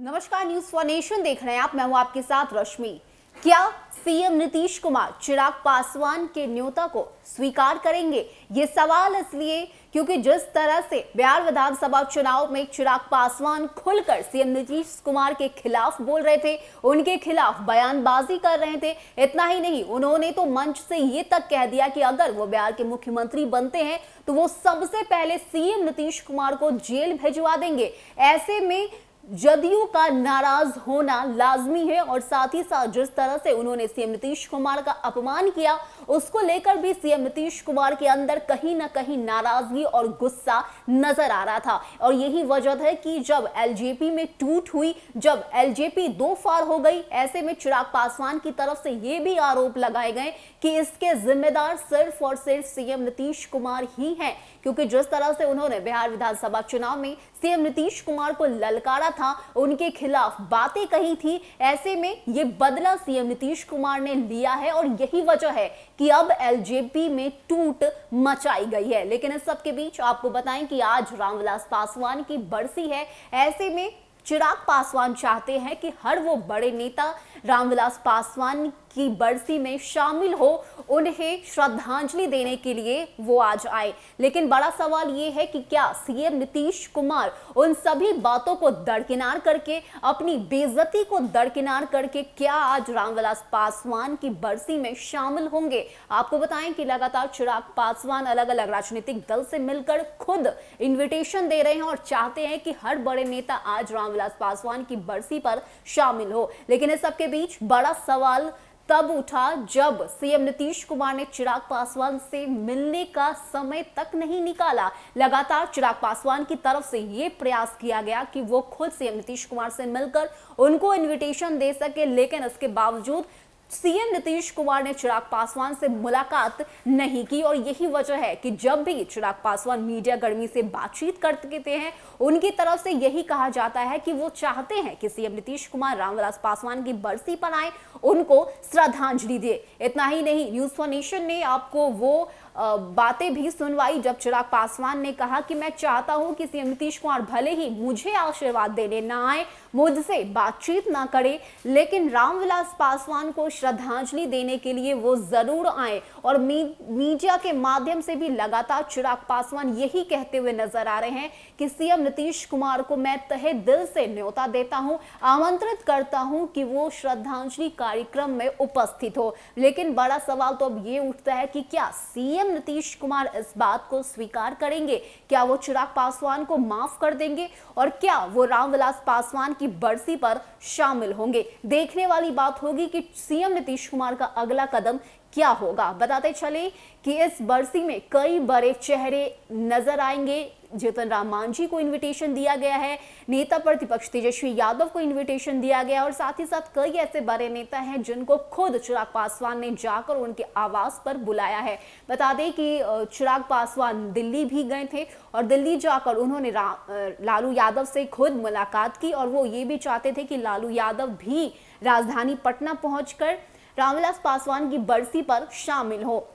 नमस्कार, news for nation देख रहे हैं आप। मैं हूं आपके साथ रश्मि। क्या सीएम नीतीश कुमार चिराग पासवान के न्योता को स्वीकार करेंगे? ये सवाल इसलिए क्योंकि जिस तरह से बिहार विधानसभा चुनाव में चिराग पासवान खुलकर सीएम नीतीश कुमार के खिलाफ बोल रहे थे, उनके खिलाफ बयानबाजी कर रहे थे। इतना ही नहीं, उन्होंने तो मंच से ये तक कह दिया कि अगर वो बिहार के मुख्यमंत्री बनते हैं तो वो सबसे पहले सीएम नीतीश कुमार को जेल भिजवा देंगे। ऐसे में जदयू का नाराज होना लाजमी है और साथ ही साथ जिस तरह से उन्होंने सीएम नीतीश कुमार का अपमान किया, उसको लेकर भी सीएम नीतीश कुमार के अंदर कहीं ना कहीं नाराजगी और गुस्सा नजर आ रहा था। और यही वजह है कि जब एलजेपी में टूट हुई, जब एलजेपी दो फार हो गई, ऐसे में चिराग पासवान की तरफ से ये भी आरोप लगाए गए कि इसके जिम्मेदार सिर्फ और सिर्फ सीएम नीतीश कुमार ही हैं, क्योंकि जिस तरह से उन्होंने बिहार विधानसभा चुनाव में सीएम नीतीश कुमार को ललकारा था, उनके खिलाफ बातें कही थी, ऐसे में ये बदला सीएम नीतीश कुमार ने लिया है और यही वजह है कि अब एलजेपी में टूट मचाई गई है। लेकिन इस सब के बीच आपको बताएं कि आज रामविलास पासवान की बरसी है। ऐसे में चिराग पासवान चाहते हैं कि हर वो बड़े नेता रामविलास पासवान की बरसी में शामिल हो, उन्हें श्रद्धांजलि देने के लिए वो आज आए। लेकिन बड़ा सवाल ये है कि क्या सीएम नीतीश कुमार उन सभी बातों को दरकिनार करके, अपनी बेइज्जती को दरकिनार करके क्या आज रामविलास पासवान की बरसी में शामिल होंगे? आपको बताएं कि लगातार चिराग पासवान अलग अलग राजनीतिक दल से मिलकर खुद इन्विटेशन दे रहे हैं और चाहते हैं कि हर बड़े नेता आज रामविलास पासवान की बरसी पर शामिल हो। लेकिन इस सबके बीच बड़ा सवाल तब उठा जब सीएम नीतीश कुमार ने चिराग पासवान से मिलने का समय तक नहीं निकाला। लगातार चिराग पासवान की तरफ से यह प्रयास किया गया कि वो खुद सीएम नीतीश कुमार से मिलकर उनको इनविटेशन दे सके, लेकिन इसके बावजूद सीएम नीतीश कुमार ने चिराग पासवान से मुलाकात नहीं की। और यही वजह है कि जब भी चिराग पासवान मीडिया कर्मी से बातचीत करते हैं, उनकी तरफ से यही कहा जाता है कि वो चाहते हैं कि सीएम नीतीश कुमार रामविलास पासवान की बरसी पर आए, उनको श्रद्धांजलि दे। इतना ही नहीं, न्यूज फॉर नेशन ने आपको वो बातें भी सुनवाई जब चिराग पासवान ने कहा कि मैं चाहता हूं कि सीएम नीतीश कुमार भले ही मुझे आशीर्वाद देने ना आए, मुझसे बातचीत ना करे, लेकिन रामविलास पासवान को श्रद्धांजलि देने के लिए वो जरूर आए। और मीडिया के माध्यम से भी लगातार चिराग पासवान यही कहते हुए नजर आ रहे हैं कि सीएम नीतीश कुमार को मैं तहे दिल से न्योता देता हूं, आमंत्रित करता हूं कि वो श्रद्धांजलि कार्यक्रम में उपस्थित हो। लेकिन बड़ा सवाल तो अब ये उठता है कि क्या सीएम नीतीश कुमार इस बात को स्वीकार करेंगे? क्या वो चिराग पासवान को माफ कर देंगे और क्या वो रामविलास पासवान की बरसी पर शामिल होंगे? देखने वाली बात होगी कि सीएम नीतीश कुमार का अगला कदम क्या होगा। बताते चले कि इस बरसी में कई बड़े चेहरे नजर आएंगे। जीतन राम मांझी को इनविटेशन दिया गया है, नेता प्रतिपक्ष तेजस्वी यादव को इनविटेशन दिया गया और साथ ही साथ कई ऐसे बड़े नेता हैं जिनको खुद चिराग पासवान ने जाकर उनके आवास पर बुलाया है। बता दें कि चिराग पासवान दिल्ली भी गए थे और दिल्ली जाकर उन्होंने लालू यादव से खुद मुलाकात की और वो ये भी चाहते थे कि लालू यादव भी राजधानी पटना पहुंचकर रामविलास पासवान की बरसी पर शामिल हो।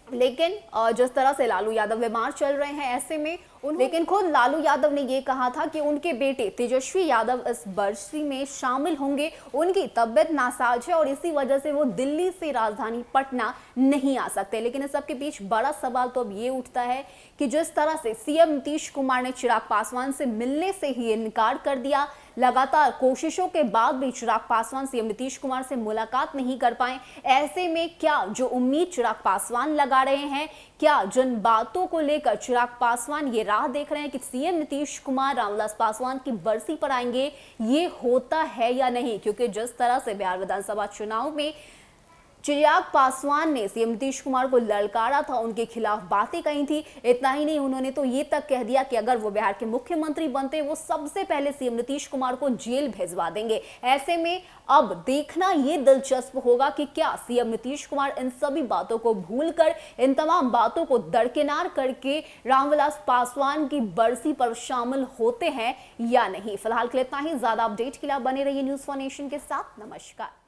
लेकिन जिस तरह से लालू यादव बीमार चल रहे हैं, ऐसे में लेकिन खुद लालू यादव ने यह कहा था कि उनके बेटे तेजस्वी यादव इस बरसी में शामिल होंगे। उनकी तबियत नासाज है और इसी वजह से वो दिल्ली से राजधानी पटना नहीं आ सकते। लेकिन इस सबके बीच बड़ा सवाल तो अब ये उठता है कि जिस तरह से सीएम नीतीश कुमार ने चिराग पासवान से मिलने से ही इनकार कर दिया, लगातार कोशिशों के बाद भी चिराग पासवान सीएम नीतीश कुमार से मुलाकात नहीं कर पाए। ऐसे में क्या जो उम्मीद चिराग पासवान लगा रहे हैं, क्या जिन बातों को लेकर चिराग पासवान ये राह देख रहे हैं कि सीएम नीतीश कुमार रामविलास पासवान की बरसी पर आएंगे, ये होता है या नहीं? क्योंकि जिस तरह से बिहार विधानसभा चुनाव में चिराग पासवान ने सीएम नीतीश कुमार को ललकारा था, उनके खिलाफ बातें कही थी। इतना ही नहीं, उन्होंने तो ये तक कह दिया कि अगर वो बिहार के मुख्यमंत्री बनते वो सबसे पहले सीएम नीतीश कुमार को जेल भेजवा देंगे। ऐसे में अब देखना ये दिलचस्प होगा कि क्या सीएम नीतीश कुमार इन सभी बातों को भूलकर, इन तमाम बातों को दरकिनार करके रामविलास पासवान की बरसी पर शामिल होते हैं या नहीं। फिलहाल के लिए इतना ही। ज्यादा अपडेट के लिए बने रहिए न्यूज फॉर नेशन के साथ। नमस्कार।